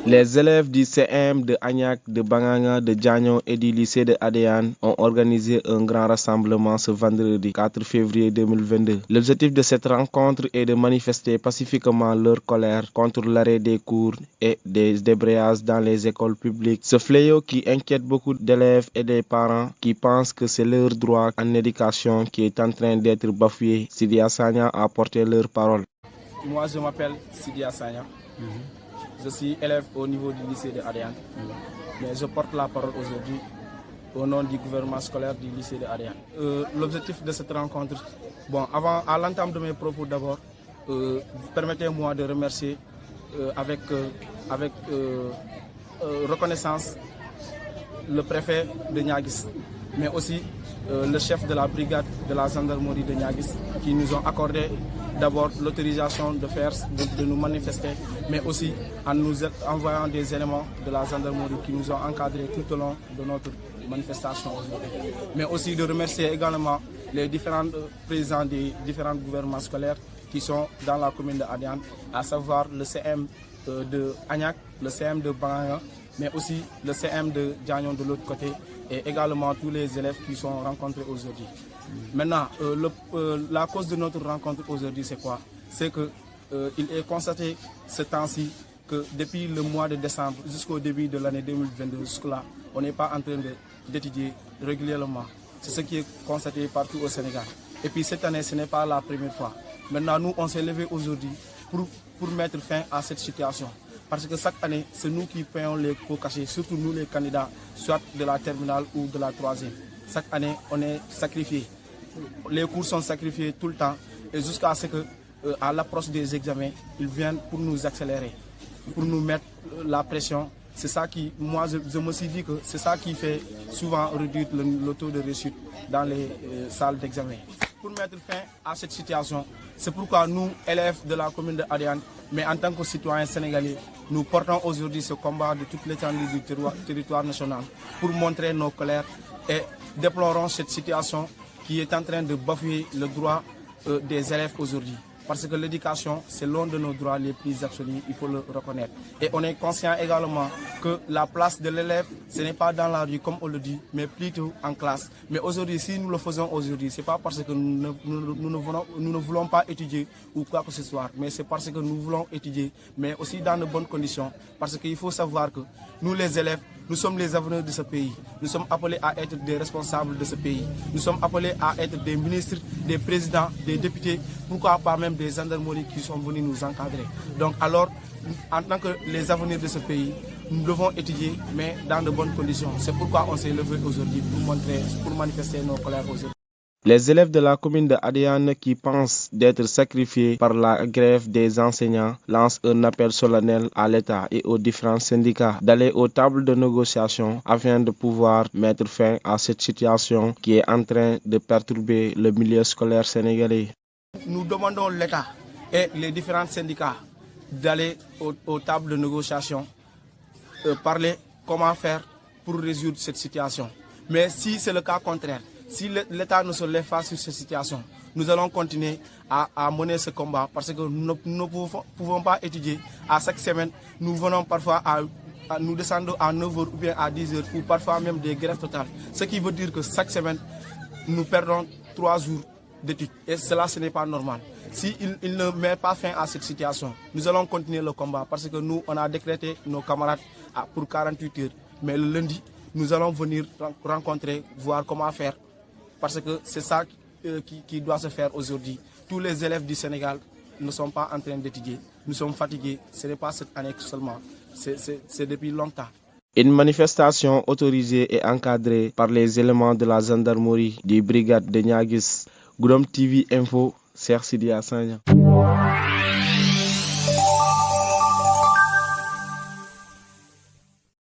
Les élèves du CM de Agnac, de Banganga, de Diagno et du lycée de Adéane ont organisé un grand rassemblement ce vendredi 4 février 2022. L'objectif de cette rencontre est de manifester pacifiquement leur colère contre l'arrêt des cours et des débrayages dans les écoles publiques. Ce fléau qui inquiète beaucoup d'élèves et des parents qui pensent que c'est leur droit en éducation qui est en train d'être bafoué. Sidia Sagna a porté leur parole. Moi, je m'appelle Sidia Sagna. Je suis élève au niveau du lycée de Adéane. Mais je porte la parole aujourd'hui au nom du gouvernement scolaire du lycée de Adéane. L'objectif de cette rencontre, à l'entame de mes propos d'abord, permettez-moi de remercier avec reconnaissance le préfet de Niaguis, mais aussi le chef de la brigade de la gendarmerie de Niaguis qui nous ont accordé d'abord l'autorisation de nous manifester, mais aussi en nous envoyant des éléments de la gendarmerie qui nous ont encadrés tout au long de notre manifestation aujourd'hui. Mais aussi de remercier également les différents présidents des différents gouvernements scolaires qui sont dans la commune de Adéane, à savoir le CM de Agnac, le CM de Banganga, mais aussi le CM de Diagno de l'autre côté, et également tous les élèves qui sont rencontrés aujourd'hui. Maintenant, la cause de notre rencontre aujourd'hui, c'est quoi? C'est qu'il est constaté ce temps-ci que depuis le mois de décembre jusqu'au début de l'année 2022, jusque-là, on n'est pas en train d'étudier régulièrement. C'est ce qui est constaté partout au Sénégal. Et puis cette année, ce n'est pas la première fois. Maintenant, nous, on s'est levé aujourd'hui pour mettre fin à cette situation. Parce que chaque année, c'est nous qui payons les pots cachés, surtout nous les candidats, soit de la terminale ou de la troisième. Chaque année, on est sacrifiés. Les cours sont sacrifiés tout le temps, et jusqu'à ce qu'à l'approche des examens, ils viennent pour nous accélérer, pour nous mettre la pression. C'est ça qui, moi, je me suis dit que c'est ça qui fait souvent réduire le taux de réussite dans les salles d'examen. Pour mettre fin à cette situation, c'est pourquoi nous, élèves de la commune de Adéane, mais en tant que citoyens sénégalais, nous portons aujourd'hui ce combat de toute l'étendue du territoire national pour montrer nos colères et déplorons cette situation qui est en train de bafouer le droit des élèves aujourd'hui. Parce que l'éducation, c'est l'un de nos droits les plus absolus, il faut le reconnaître. Et on est conscient également que la place de l'élève, ce n'est pas dans la rue comme on le dit, mais plutôt en classe. Mais aujourd'hui, si nous le faisons aujourd'hui, ce n'est pas parce que nous ne voulons pas étudier ou quoi que ce soit, mais c'est parce que nous voulons étudier, mais aussi dans de bonnes conditions. Parce qu'il faut savoir que nous les élèves, nous sommes les avenirs de ce pays. Nous sommes appelés à être des responsables de ce pays. Nous sommes appelés à être des ministres, des présidents, des députés, pourquoi pas même des gendarmeries qui sont venus nous encadrer. Donc alors, en tant que les avenirs de ce pays, nous devons étudier, mais dans de bonnes conditions. C'est pourquoi on s'est levé aujourd'hui pour manifester nos colères aujourd'hui. Les élèves de la commune de Adéane qui pensent d'être sacrifiés par la grève des enseignants lancent un appel solennel à l'État et aux différents syndicats d'aller aux tables de négociation afin de pouvoir mettre fin à cette situation qui est en train de perturber le milieu scolaire sénégalais. Nous demandons l'État et les différents syndicats d'aller aux tables de négociation, parler comment faire pour résoudre cette situation. Mais si c'est le cas contraire, si l'État ne se lève pas sur cette situation, nous allons continuer à mener ce combat parce que nous ne pouvons pas étudier. À chaque semaine, nous venons parfois nous descendre à 9h ou bien à 10h ou parfois même des grèves totales. Ce qui veut dire que chaque semaine, nous perdons 3 jours d'études. Et cela, ce n'est pas normal. S'il ne met pas fin à cette situation, nous allons continuer le combat parce que nous, on a décrété nos camarades pour 48 heures. Mais le lundi, nous allons venir rencontrer, voir comment faire. Parce que c'est ça qui doit se faire aujourd'hui. Tous les élèves du Sénégal ne sont pas en train d'étudier. Nous sommes fatigués. Ce n'est pas cette année seulement. C'est depuis longtemps. Une manifestation autorisée et encadrée par les éléments de la gendarmerie du brigade de Niaguis. Goudomp TV Info, Cheikh Sidia Sagna.